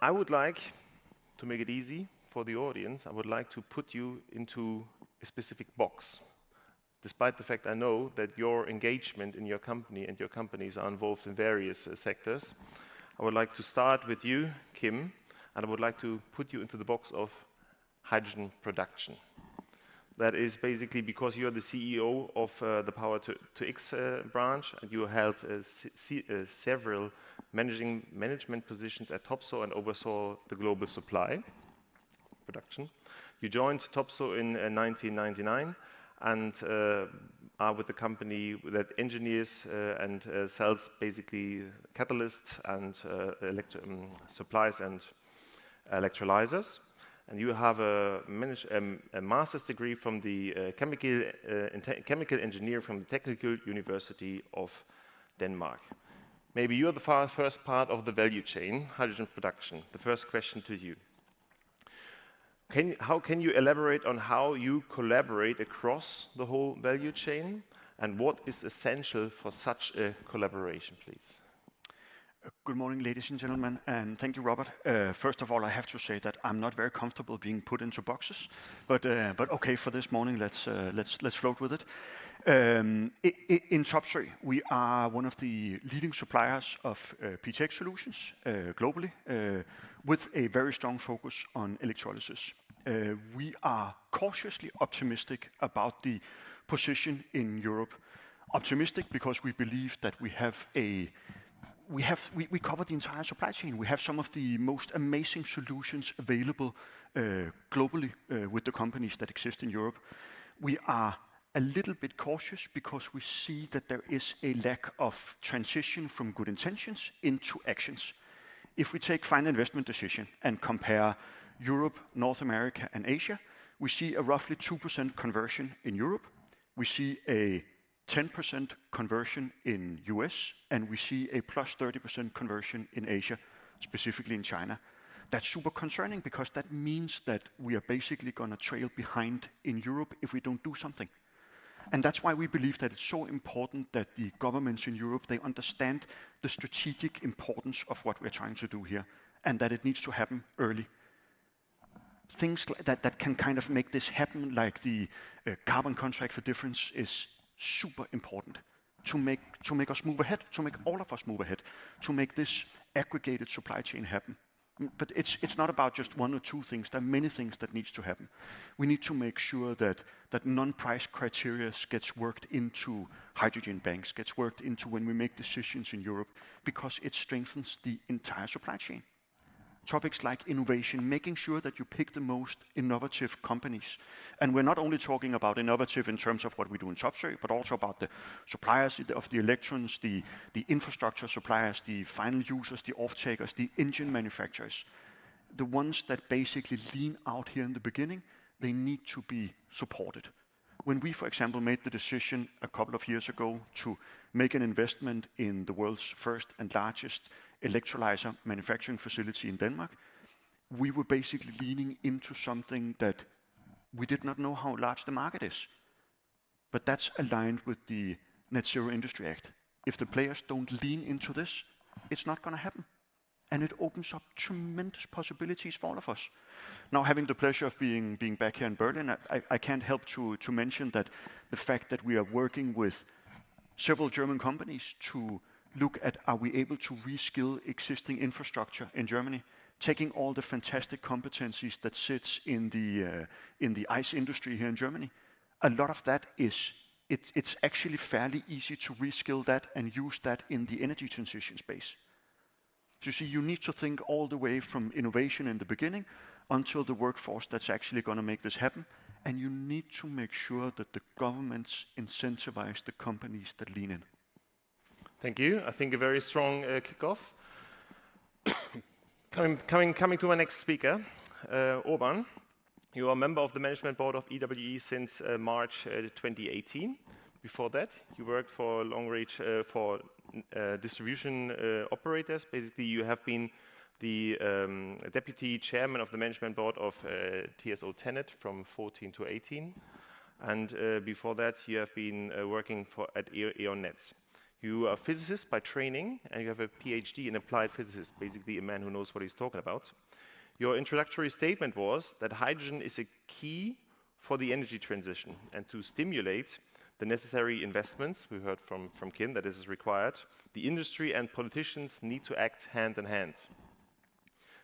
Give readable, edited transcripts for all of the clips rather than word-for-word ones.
I would like, to make it easy for the audience, I would like to put you into a specific box. Despite the fact I know that your engagement in your company and your companies are involved in various sectors, I would like to start with you, Kim, and I would like to put you into the box of hydrogen production. That is basically because you are the CEO of the Power to X branch, and you held several management positions at Topsoe and oversaw the global supply production. You joined Topsoe in 1999 and are with the company that engineers and sells basically catalysts and supplies and electrolyzers. And you have a master's degree from the chemical engineer from the Technical University of Denmark. Maybe you are the first part of the value chain, hydrogen production. The first question to you. How can you elaborate on how you collaborate across the whole value chain, and what is essential for such a collaboration, please? Good morning, ladies and gentlemen, and thank you, Robert. First of all, I have to say that I'm not very comfortable being put into boxes, but okay, for this morning, let's float with it. In Topsoe, we are one of the leading suppliers of PTX solutions globally, with a very strong focus on electrolysis. We are cautiously optimistic about the position in Europe. Optimistic because we believe that we cover the entire supply chain. We have some of the most amazing solutions available globally with the companies that exist in Europe. We are a little bit cautious because we see that there is a lack of transition from good intentions into actions. If we take final investment decision and compare Europe, North America, and Asia, we see a roughly 2% conversion in Europe. We see a 10% conversion in US, and we see a plus 30% conversion in Asia, specifically in China. That's super concerning because that means that we are basically going to trail behind in Europe if we don't do something. And that's why we believe that it's so important that the governments in Europe, they understand the strategic importance of what we're trying to do here, and that it needs to happen early. Things that can kind of make this happen, like the carbon contract for difference, is super important to make us move ahead, to make all of us move ahead, to make this aggregated supply chain happen. But it's not about just one or two things. There are many things that needs to happen. We need to make sure that non-price criteria gets worked into hydrogen banks, gets worked into when we make decisions in Europe, because it strengthens the entire supply chain. Topics like innovation, making sure that you pick the most innovative companies. And we're not only talking about innovative in terms of what we do in Topsoe, but also about the suppliers of the electrons, the infrastructure suppliers, the final users, the off-takers, the engine manufacturers. The ones that basically lean out here in the beginning, they need to be supported. When we, for example, made the decision a couple of years ago to make an investment in the world's first and largest electrolyzer manufacturing facility in Denmark, we were basically leaning into something that we did not know how large the market is. But that's aligned with the Net Zero Industry Act. If the players don't lean into this, it's not going to happen. And it opens up tremendous possibilities for all of us. Now, having the pleasure of being back here in Berlin, I can't help to mention that the fact that we are working with several German companies to look at, are we able to reskill existing infrastructure in Germany, taking all the fantastic competencies that sits in the ice industry here in Germany. A lot of that it's actually fairly easy to reskill that and use that in the energy transition space. So you see, you need to think all the way from innovation in the beginning until the workforce that's actually going to make this happen. And you need to make sure that the governments incentivize the companies that lean in. Thank you. I think a very strong kickoff. Coming to our next speaker, Urban. You are a member of the management board of EWE since March 2018. Before that, you worked for long range for distribution operators. Basically, you have been the deputy chairman of the management board of TSO Tenet from 14 to 18. And before that, you have been working at E.ON Nets. You are a physicist by training, and you have a PhD in applied physics, basically a man who knows what he's talking about. Your introductory statement was that hydrogen is a key for the energy transition, and to stimulate the necessary investments, we heard from Kim that this is required, the industry and politicians need to act hand in hand.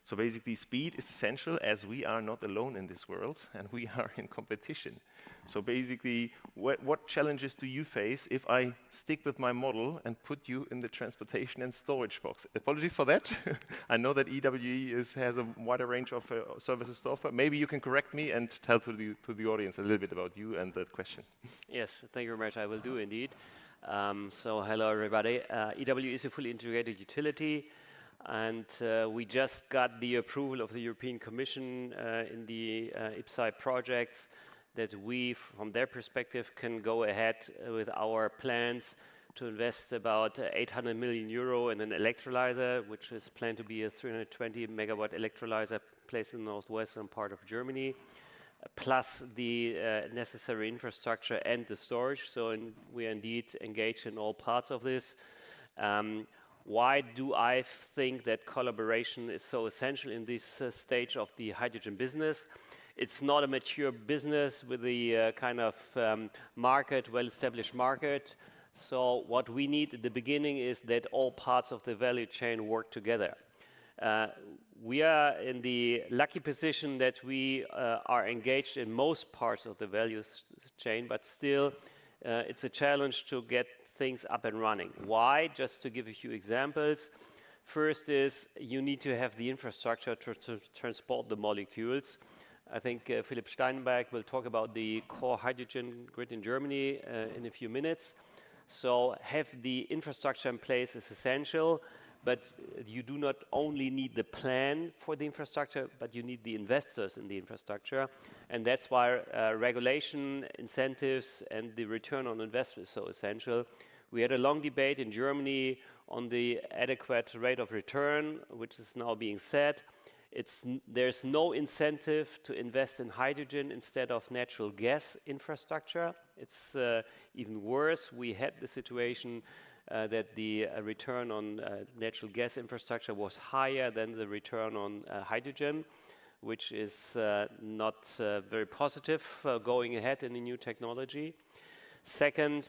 So basically, speed is essential, as we are not alone in this world, and we are in competition. So basically, what challenges do you face if I stick with my model and put you in the transportation and storage box? Apologies for that. I know that EWE has a wider range of services to offer. Maybe you can correct me and tell to the audience a little bit about you and that question. Yes, thank you very much. I will do indeed. So hello everybody. EWE is a fully integrated utility. And we just got the approval of the European Commission in the IPCEI projects that we, from their perspective, can go ahead with our plans to invest about 800 million euro in an electrolyzer, which is planned to be a 320 megawatt electrolyzer placed in the northwestern part of Germany, plus the necessary infrastructure and the storage. So we are indeed engaged in all parts of this. Why do I think that collaboration is so essential in this stage of the hydrogen business? It's not a mature business with the kind of market, well-established market. So what we need at the beginning is that all parts of the value chain work together. We are in the lucky position that we are engaged in most parts of the value chain, but still it's a challenge to get things up and running. Why? Just to give a few examples. First is you need to have the infrastructure to transport the molecules. I think Philipp Steinberg will talk about the core hydrogen grid in Germany in a few minutes. So have the infrastructure in place is essential, but you do not only need the plan for the infrastructure, but you need the investors in the infrastructure. And that's why regulation, incentives, and the return on investment is so essential. We had a long debate in Germany on the adequate rate of return, which is now being set. There's no incentive to invest in hydrogen instead of natural gas infrastructure. It's even worse. We had the situation that the return on natural gas infrastructure was higher than the return on hydrogen, which is not very positive going ahead in the new technology. Second,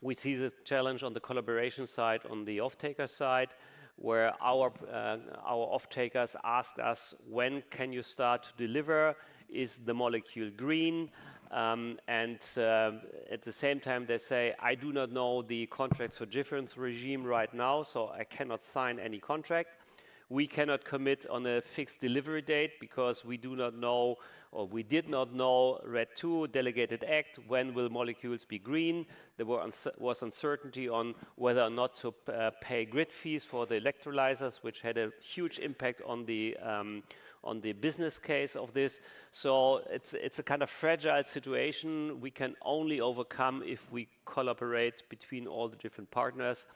we see the challenge on the collaboration side, on the off-taker side, where our off-takers asked us, when can you start to deliver? Is the molecule green? At the same time, they say, I do not know the contracts for difference regime right now, so I cannot sign any contract. We cannot commit on a fixed delivery date because we do not know, or we did not know, RED II, Delegated Act, when will molecules be green. There was uncertainty on whether or not to pay grid fees for the electrolyzers, which had a huge impact on the business case of this. So it's a kind of fragile situation we can only overcome if we collaborate between all the different partners.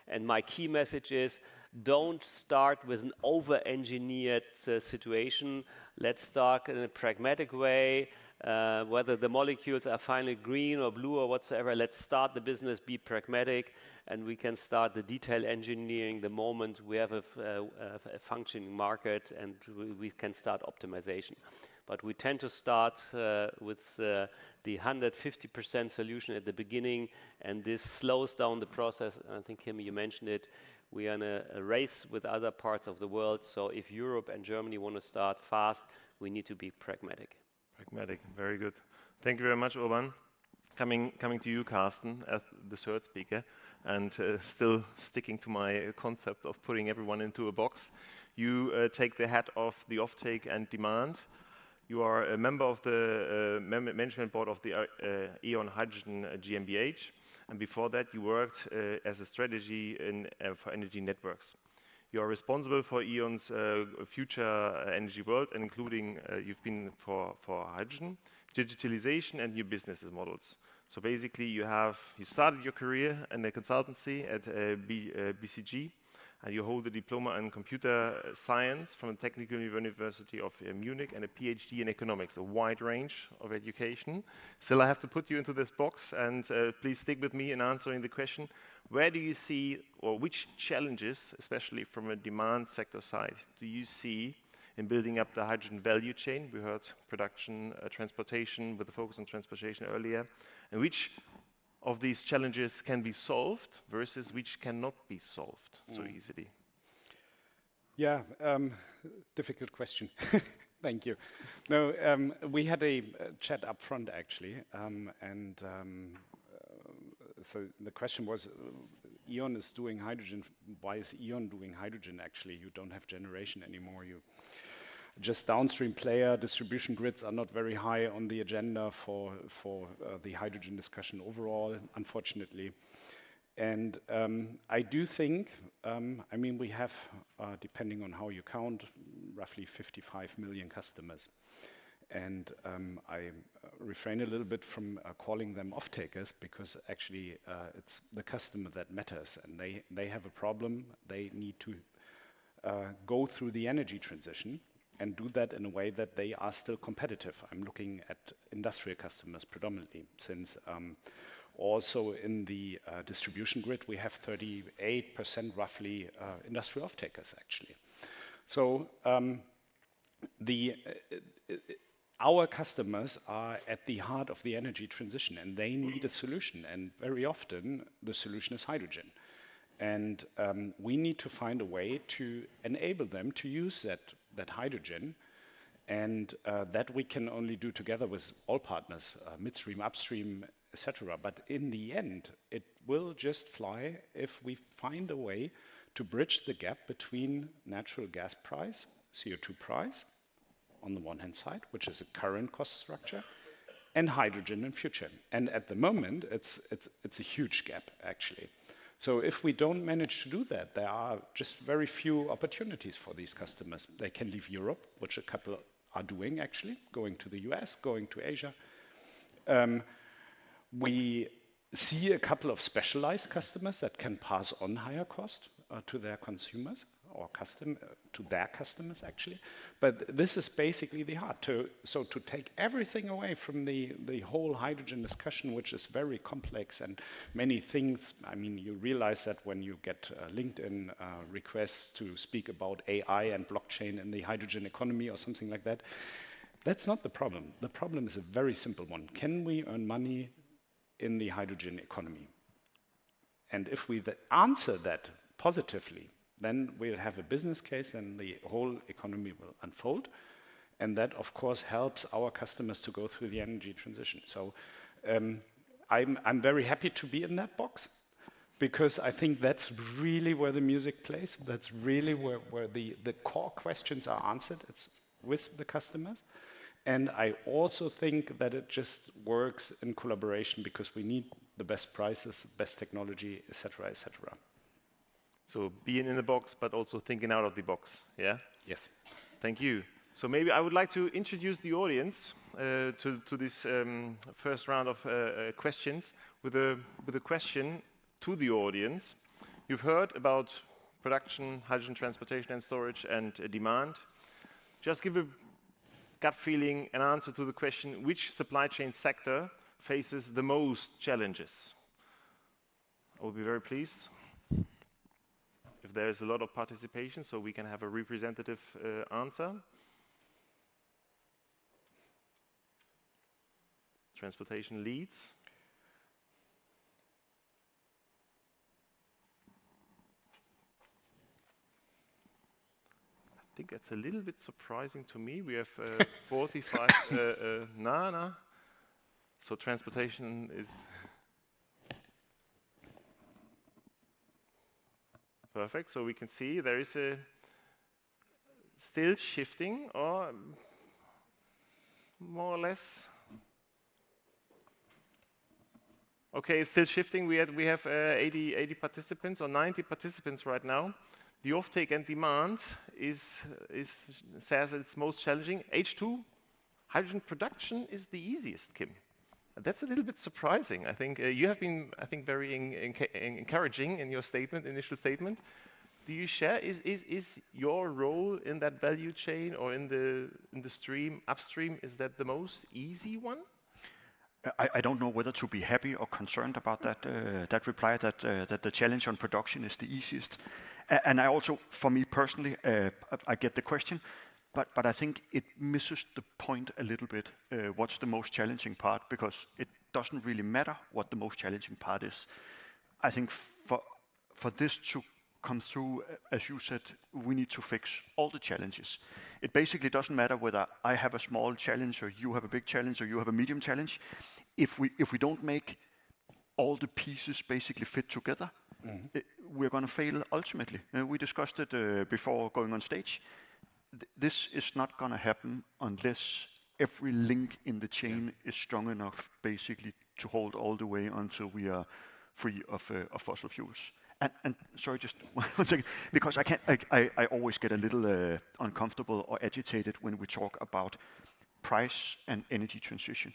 And my key message is, don't start with an over-engineered situation. Let's start in a pragmatic way, whether the molecules are finally green or blue or whatsoever. Let's start the business, be pragmatic, and we can start the detail engineering the moment we have a functioning market, and we can start optimization. But we tend to start with the 150% solution at the beginning, and this slows down the process. I think, Kim, you mentioned it. We are in a race with other parts of the world. So if Europe and Germany want to start fast, we need to be pragmatic. Pragmatic, very good. Thank you very much, Urban. Coming to you, Carsten, as the third speaker, and still sticking to my concept of putting everyone into a box. You take the hat of the offtake and demand. You are a member of the management board of the E.ON Hydrogen GmbH. And before that, you worked as a strategy for energy networks. You are responsible for E.ON's future energy world, and including you've been for hydrogen, digitalization, and new business models. So basically, you started your career in a consultancy at BCG, and you hold a diploma in computer science from the Technical University of Munich and a PhD in economics, a wide range of education. Still, I have to put you into this box, and please stick with me in answering the question, where do you see, or which challenges, especially from a demand sector side, do you see in building up the hydrogen value chain? We heard production, transportation, with a focus on transportation earlier, and which of these challenges can be solved versus which cannot be solved so easily? Yeah, difficult question. Thank you. No, we had a chat up front actually, so the question was, E.ON is doing hydrogen. Why is E.ON doing hydrogen actually? You don't have generation anymore. You just downstream player. Distribution grids are not very high on the agenda for the hydrogen discussion overall, unfortunately. And I do think, I mean, we have, depending on how you count, roughly 55 million customers. And I refrain a little bit from calling them off-takers, because actually it's the customer that matters, and they have a problem. They need to go through the energy transition and do that in a way that they are still competitive. I'm looking at industrial customers predominantly, since also in the distribution grid we have 38% roughly industrial off-takers actually. So our customers are at the heart of the energy transition, and they need a solution, and very often the solution is hydrogen. And we need to find a way to enable them to use that hydrogen, and that we can only do together with all partners, midstream, upstream, etc. But in the end, it will just fly if we find a way to bridge the gap between natural gas price, CO2 price, on the one hand side, which is a current cost structure, and hydrogen in future. And at the moment, it's a huge gap, actually. So if we don't manage to do that, there are just very few opportunities for these customers. They can leave Europe, which a couple are doing, actually, going to the US, going to Asia. We see a couple of specialized customers that can pass on higher cost to their consumers, or to their customers actually. But this is basically the heart. So to take everything away from the whole hydrogen discussion, which is very complex and many things. I mean, you realize that when you get LinkedIn requests to speak about AI and blockchain in the hydrogen economy or something like that, that's not the problem. The problem is a very simple one. Can we earn money in the hydrogen economy? And if we answer that positively, then we'll have a business case and the whole economy will unfold. And that, of course, helps our customers to go through the energy transition. So I'm very happy to be in that box, because I think that's really where the music plays. That's really where the core questions are answered. It's with the customers. And I also think that it just works in collaboration, because we need the best prices, best technology, etc., etc. So being in the box, but also thinking out of the box, yeah? Yes. Thank you. So maybe I would like to introduce the audience to this first round of questions with a question to the audience. You've heard about production, hydrogen transportation and storage, and demand. Just give a gut feeling, an answer to the question, which supply chain sector faces the most challenges? I will be very pleased if there is a lot of participation, so we can have a representative answer. Transportation leads. I think that's a little bit surprising to me. We have 45, So transportation is perfect. So we can see there is a still shifting, or more or less. Okay, it's still shifting. We have 80 participants or 90 participants right now. The offtake and demand says it's most challenging. H2, hydrogen production is the easiest, Kim. That's a little bit surprising. I think you have been, very encouraging in your initial statement. do you share? Is your role in that value chain or in the stream upstream, is that the most easy one? I don't know whether to be happy or concerned about that reply, that the challenge on production is the easiest. And I also, for me personally, I get the question, but I think it misses the point a little bit, what's the most challenging part, because it doesn't really matter what the most challenging part is. I think for this to come through, as you said, we need to fix all the challenges. It basically doesn't matter whether I have a small challenge or you have a big challenge or you have a medium challenge. If we don't make all the pieces basically fit together, we're going to fail ultimately. We discussed it before going on stage. This is not going to happen unless every link in the chain is strong enough basically to hold all the way until we are free of fossil fuels. And sorry, just one second, because I always get a little uncomfortable or agitated when we talk about price and energy transition.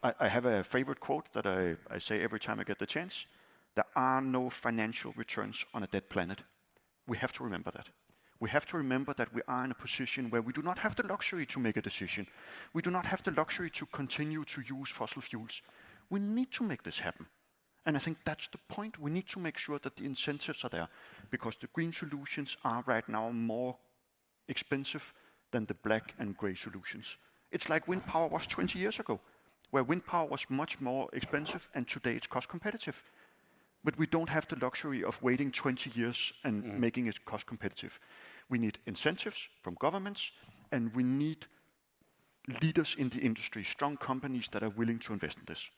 I have a favorite quote that I say every time I get the chance. There are no financial returns on a dead planet. We have to remember that. We have to remember that we are in a position where we do not have the luxury to make a decision. We do not have the luxury to continue to use fossil fuels. We need to make this happen. And I think that's the point. We need to make sure that the incentives are there, because the green solutions are right now more expensive than the black and gray solutions. It's like wind power was 20 years ago, where wind power was much more expensive, and today it's cost competitive. But we don't have the luxury of waiting 20 years and making it cost competitive. We need incentives from governments, and we need leaders in the industry, strong companies that are willing to invest in this.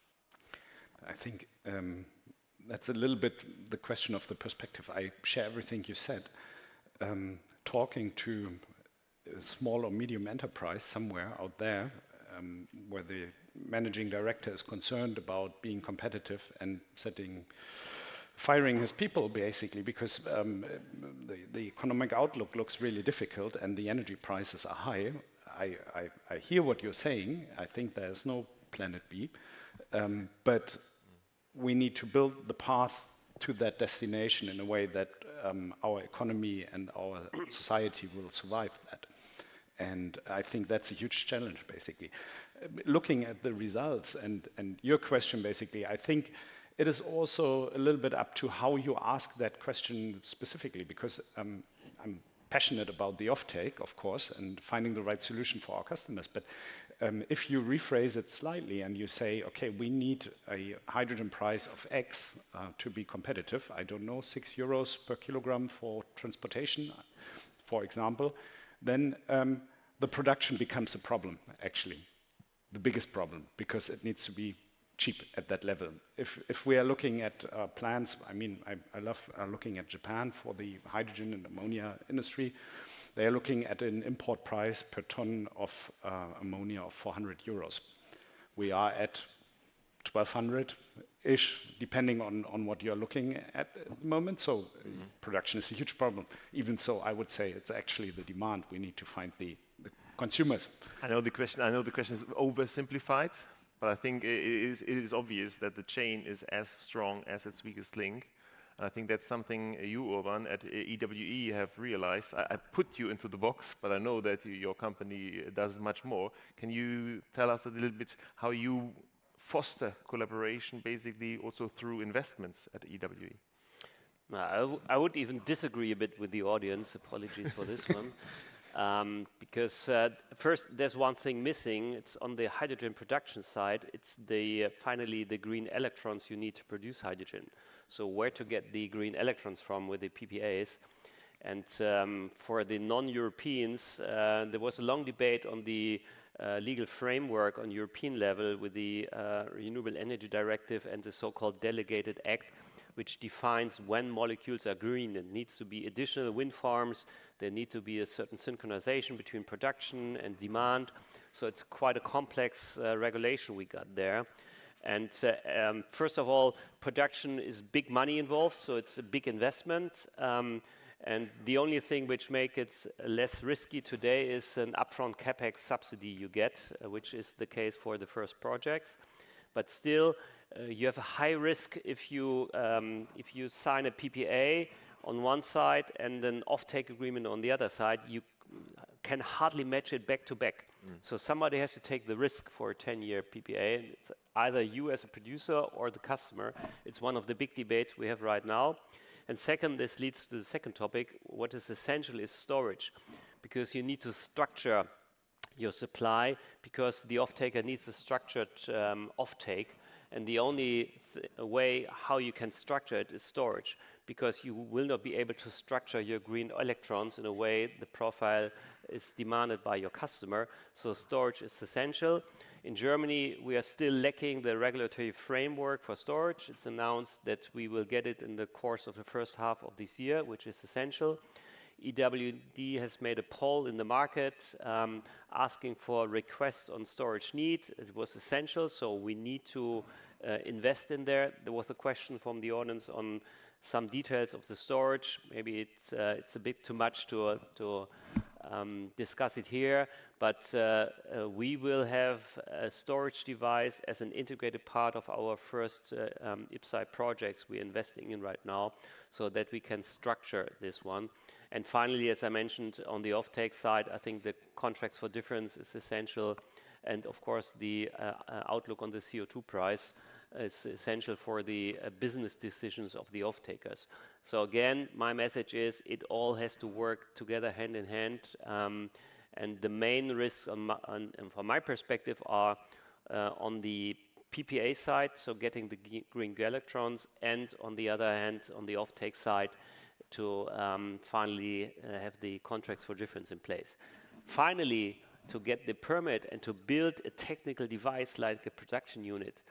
I think that's a little bit the question of the perspective. I share everything you said. Talking to a small or medium enterprise somewhere out there, where the managing director is concerned about being competitive and firing his people, basically, because the economic outlook looks really difficult and the energy prices are high. I hear what you're saying. I think there's no planet B, but we need to build the path to that destination in a way that our economy and our society will survive that. And I think that's a huge challenge, basically. Looking at the results and your question, basically, I think it is also a little bit up to how you ask that question specifically, because I'm passionate about the offtake, of course, and finding the right solution for our customers. But if you rephrase it slightly and you say, okay, we need a hydrogen price of X to be competitive, I don't know, 6 euros per kilogram for transportation, for example, then the production becomes a problem, actually, the biggest problem, because it needs to be cheap at that level. If we are looking at plants, I mean, I love looking at Japan for the hydrogen and ammonia industry. They are looking at an import price per ton of ammonia of 400 euros. We are at 1,200-ish, depending on what you're looking at the moment. So production is a huge problem. Even so, I would say it's actually the demand. We need to find the consumers. I know the question is oversimplified, but I think it is obvious that the chain is as strong as its weakest link. And I think that's something you, Urban, at EWE have realized. I put you into the box, but I know that your company does much more. Can you tell us a little bit how you foster collaboration, basically also through investments at EWE? I would even disagree a bit with the audience. Apologies for this one. Because first, there's one thing missing. It's on the hydrogen production side. It's finally the green electrons you need to produce hydrogen. So where to get the green electrons from with the PPAs? And for the non-Europeans, there was a long debate on the legal framework on European level with the Renewable Energy Directive and the so-called Delegated Act, which defines when molecules are green. It needs to be additional wind farms. There need to be a certain synchronization between production and demand. So it's quite a complex regulation we got there. And first of all, production is big money involved, so it's a big investment. And the only thing which makes it less risky today is an upfront capex subsidy you get, which is the case for the first projects. But still, you have a high risk if you sign a PPA on one side and an offtake agreement on the other side, you can hardly match it back to back. So somebody has to take the risk for a 10-year PPA. And it's either you as a producer or the customer. It's one of the big debates we have right now. And second, this leads to the second topic. What is essential is storage, because you need to structure your supply, because the off-taker needs a structured offtake, and the only way how you can structure it is storage, because you will not be able to structure your green electrons in a way the profile is demanded by your customer. So storage is essential. In Germany, we are still lacking the regulatory framework for storage. It's announced that we will get it in the course of the first half of this year, which is essential. EWD has made a poll in the market asking for requests on storage need. It was essential, so we need to invest in there. There was a question from the audience on some details of the storage. Maybe it's a bit too much to discuss it here, but we will have a storage device as an integrated part of our first IPSAI projects we're investing in right now, so that we can structure this one. And finally, as I mentioned, on the offtake side, I think the contracts for difference is essential. And of course, the outlook on the CO2 price is essential for the business decisions of the off-takers. So again, my message is it all has to work together hand in hand. And the main risks from my perspective are on the PPA side, so getting the green electrons, and on the other hand, on the off-take side, to finally have the contracts for difference in place. Finally, to get the permit and to build a technical device like a production unit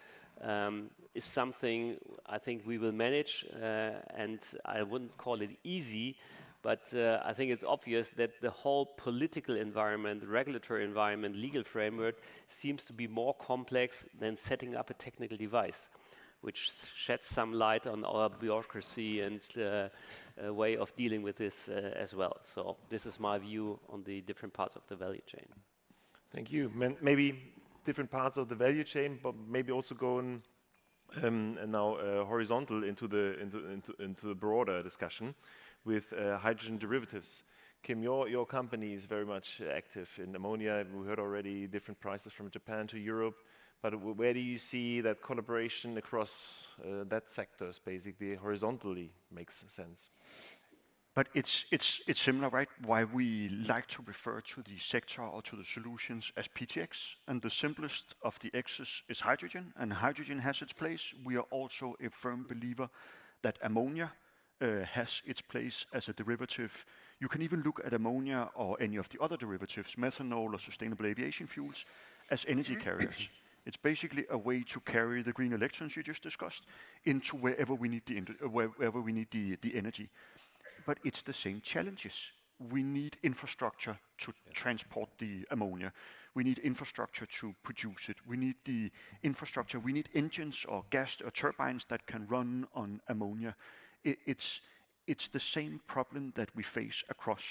is something I think we will manage, and I wouldn't call it easy, but I think it's obvious that the whole political environment, regulatory environment, legal framework seems to be more complex than setting up a technical device, which sheds some light on our bureaucracy and way of dealing with this as well. So this is my view on the different parts of the value chain. Thank you. Maybe different parts of the value chain, but maybe also going now horizontal into the broader discussion with hydrogen derivatives. Kim, your company is very much active in ammonia. We heard already different prices from Japan to Europe. But where do you see that collaboration across that sectors basically horizontally makes sense? But it's similar, right? Why we like to refer to the sector or to the solutions as PTX, and the simplest of the X's is hydrogen, and hydrogen has its place. We are also a firm believer that ammonia has its place as a derivative. You can even look at ammonia or any of the other derivatives, methanol or sustainable aviation fuels, as energy carriers. It's basically a way to carry the green electrons you just discussed into wherever we need the energy. But it's the same challenges. We need infrastructure to transport the ammonia. We need infrastructure to produce it. We need the infrastructure. We need engines or gas or turbines that can run on ammonia. It's the same problem that we face across.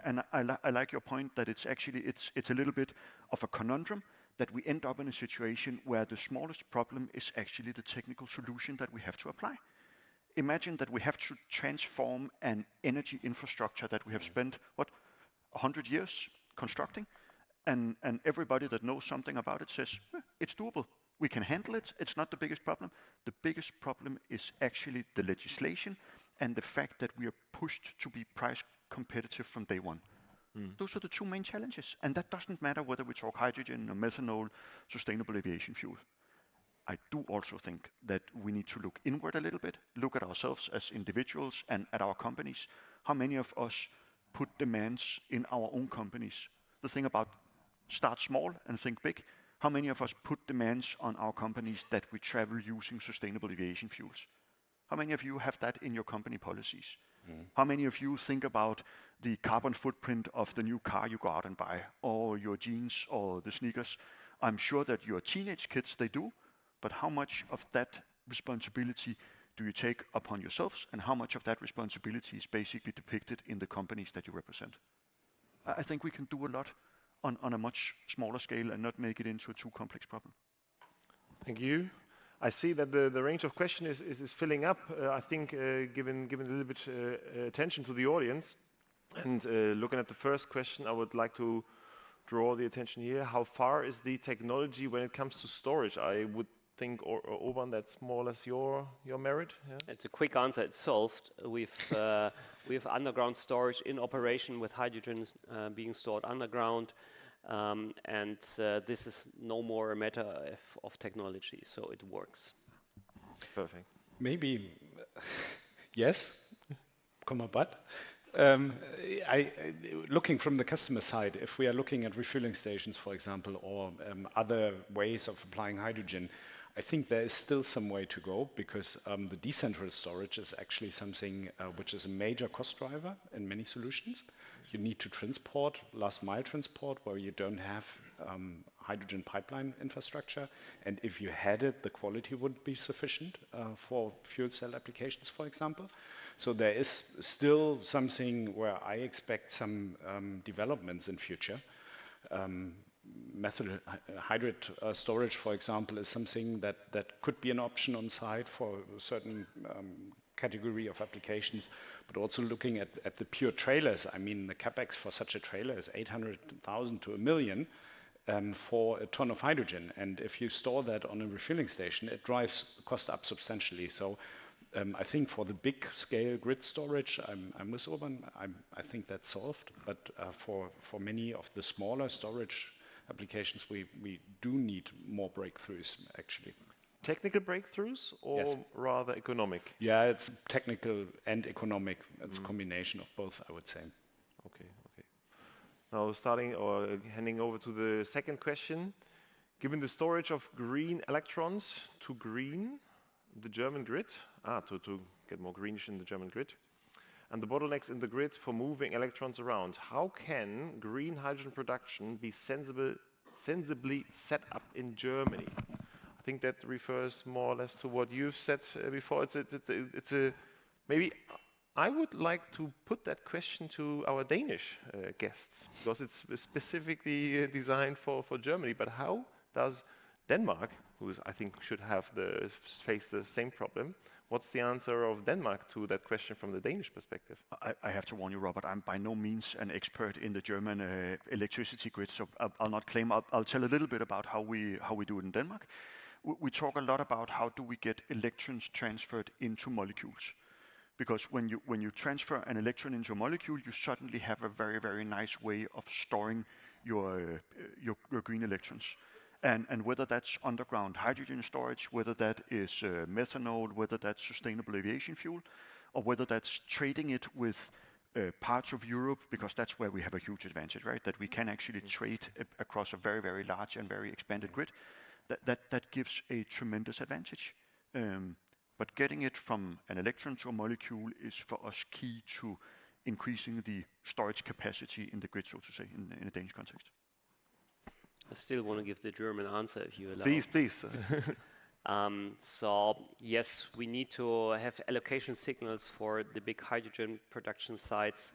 And I like your point that it's a little bit of a conundrum, that we end up in a situation where the smallest problem is actually the technical solution that we have to apply. Imagine that we have to transform an energy infrastructure that we have spent, 100 years constructing, and everybody that knows something about it says, it's doable, we can handle it, it's not the biggest problem. The biggest problem is actually the legislation and the fact that we are pushed to be price competitive from day one. Those are the two main challenges, and that doesn't matter whether we talk hydrogen or methanol, sustainable aviation fuel. I do also think that we need to look inward a little bit, look at ourselves as individuals and at our companies. How many of us put demands in our own companies? The thing about start small and think big. How many of us put demands on our companies that we travel using sustainable aviation fuels? How many of you have that in your company policies? How many of you think about the carbon footprint of the new car you go out and buy, or your jeans or the sneakers? I'm sure that your teenage kids, they do, but how much of that responsibility do you take upon yourselves, and how much of that responsibility is basically depicted in the companies that you represent? I think we can do a lot on a much smaller scale and not make it into a too complex problem. Thank you. I see that the range of question is filling up. I think given a little bit attention to the audience, and looking at the first question, I would like to draw the attention here. How far is the technology when it comes to storage? I would think, Urban, that's more or less your merit. Yeah? It's a quick answer. It's solved. We have underground storage in operation with hydrogen being stored underground, and this is no more a matter of technology. So it works. Perfect. Maybe yes, but. Looking from the customer side, if we are looking at refueling stations, for example, or other ways of applying hydrogen, I think there is still some way to go, because the decentralized storage is actually something which is a major cost driver in many solutions. You need to transport, last mile transport, where you don't have hydrogen pipeline infrastructure. And if you had it, the quality wouldn't be sufficient for fuel cell applications, for example. So there is still something where I expect some developments in future. Methyl hydride storage, for example, is something that could be an option on site for a certain category of applications, but also looking at the pure trailers. I mean, the capex for such a trailer is 800,000 to $1 million for a ton of hydrogen. And if you store that on a refueling station, it drives cost up substantially. So I think for the big scale grid storage, I'm with Urban. I think that's solved. But for many of the smaller storage applications, we do need more breakthroughs, actually. Technical breakthroughs, or Yes. rather economic? Yeah, it's technical and economic. It's a combination of both, I would say. Okay. Now starting or handing over to the second question. Given the storage of green electrons to green the German grid, to get more greenish in the German grid, and the bottlenecks in the grid for moving electrons around, how can green hydrogen production be sensibly set up in Germany? I think that refers more or less to what you've said before. It's a maybe I would like to put that question to our Danish guests, because it's specifically designed for Germany. But how does Denmark, who I think should face the same problem, what's the answer of Denmark to that question from the Danish perspective? I have to warn you, Robert, I'm by no means an expert in the German electricity grid, so I'll not claim. I'll tell a little bit about how we do it in Denmark. We talk a lot about how do we get electrons transferred into molecules. Because when you transfer an electron into a molecule, you suddenly have a very, very nice way of storing your green electrons. And whether that's underground hydrogen storage, whether that is methanol, whether that's sustainable aviation fuel, or whether that's trading it with parts of Europe, because that's where we have a huge advantage, right? That we can actually trade across a very, very large and very expanded grid. That gives a tremendous advantage. But getting it from an electron to a molecule is for us key to increasing the storage capacity in the grid, so to say, in a Danish context. I still want to give the German answer, if you allow. Please. So yes, we need to have allocation signals for the big hydrogen production sites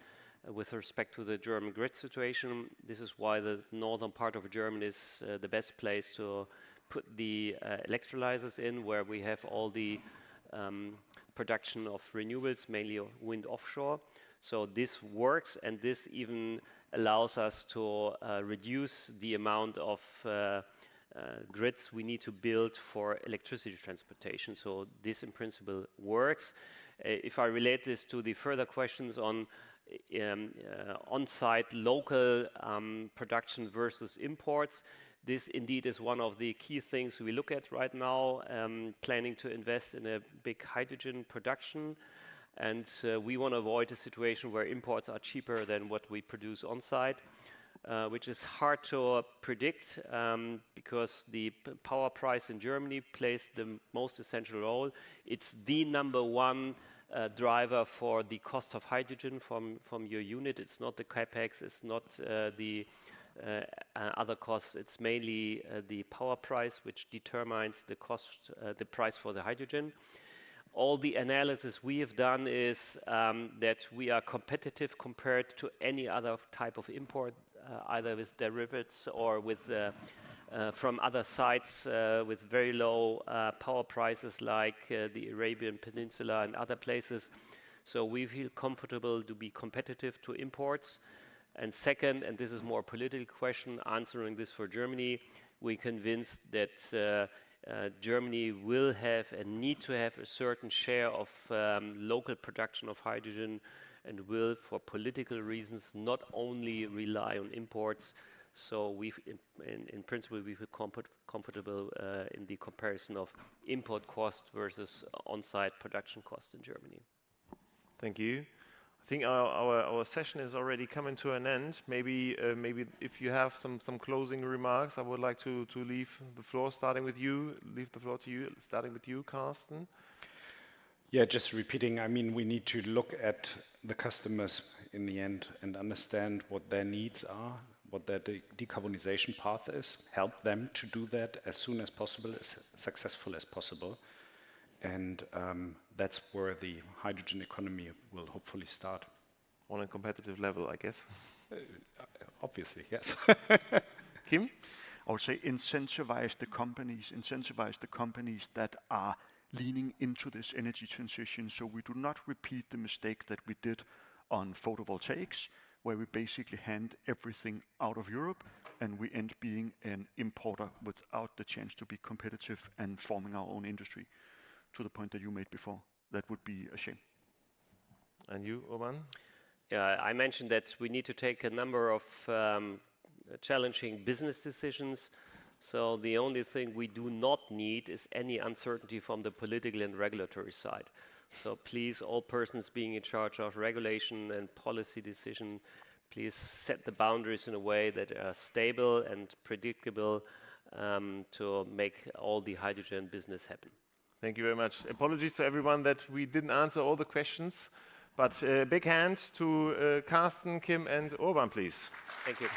with respect to the German grid situation. This is why the northern part of Germany is the best place to put the electrolyzers in, where we have all the production of renewables, mainly of wind offshore. So this works, and this even allows us to reduce the amount of grids we need to build for electricity transportation. So this in principle works. If I relate this to the further questions on on-site local production versus imports, this indeed is one of the key things we look at right now, planning to invest in a big hydrogen production. And we want to avoid a situation where imports are cheaper than what we produce on site, which is hard to predict because the power price in Germany plays the most essential role. It's the number one driver for the cost of hydrogen from your unit. It's not the capex, it's not the other costs. It's mainly the power price, which determines the cost, the price for the hydrogen. All the analysis we have done is that we are competitive compared to any other type of import, either with derivatives or with from other sites with very low power prices like the Arabian Peninsula and other places. So we feel comfortable to be competitive to imports. And second, and this is more a political question, answering this for Germany, we're convinced that Germany will have and need to have a certain share of local production of hydrogen and will, for political reasons, not only rely on imports. So in principle, we feel comfortable in the comparison of import cost versus on-site production cost in Germany. Thank you. I think our session is already coming to an end. Maybe if you have some closing remarks, I would like to leave the floor to you, starting with you, Carsten. Yeah, just repeating, I mean, we need to look at the customers in the end and understand what their needs are, what their decarbonization path is, help them to do that as soon as possible, as successful as possible. And that's where the hydrogen economy will hopefully start. On a competitive level, I guess. Obviously, yes. Kim? I would say incentivize the companies that are leaning into this energy transition, so we do not repeat the mistake that we did on photovoltaics, where we basically hand everything out of Europe and we end being an importer without the chance to be competitive and forming our own industry. To the point that you made before, that would be a shame. And you, Urban? Yeah, I mentioned that we need to take a number of challenging business decisions. So the only thing we do not need is any uncertainty from the political and regulatory side. So please, all persons being in charge of regulation and policy decision, please set the boundaries in a way that are stable and predictable to make all the hydrogen business happen. Thank you very much. Apologies to everyone that we didn't answer all the questions, but big hand to Carsten, Kim, and Urban, please. Thank you.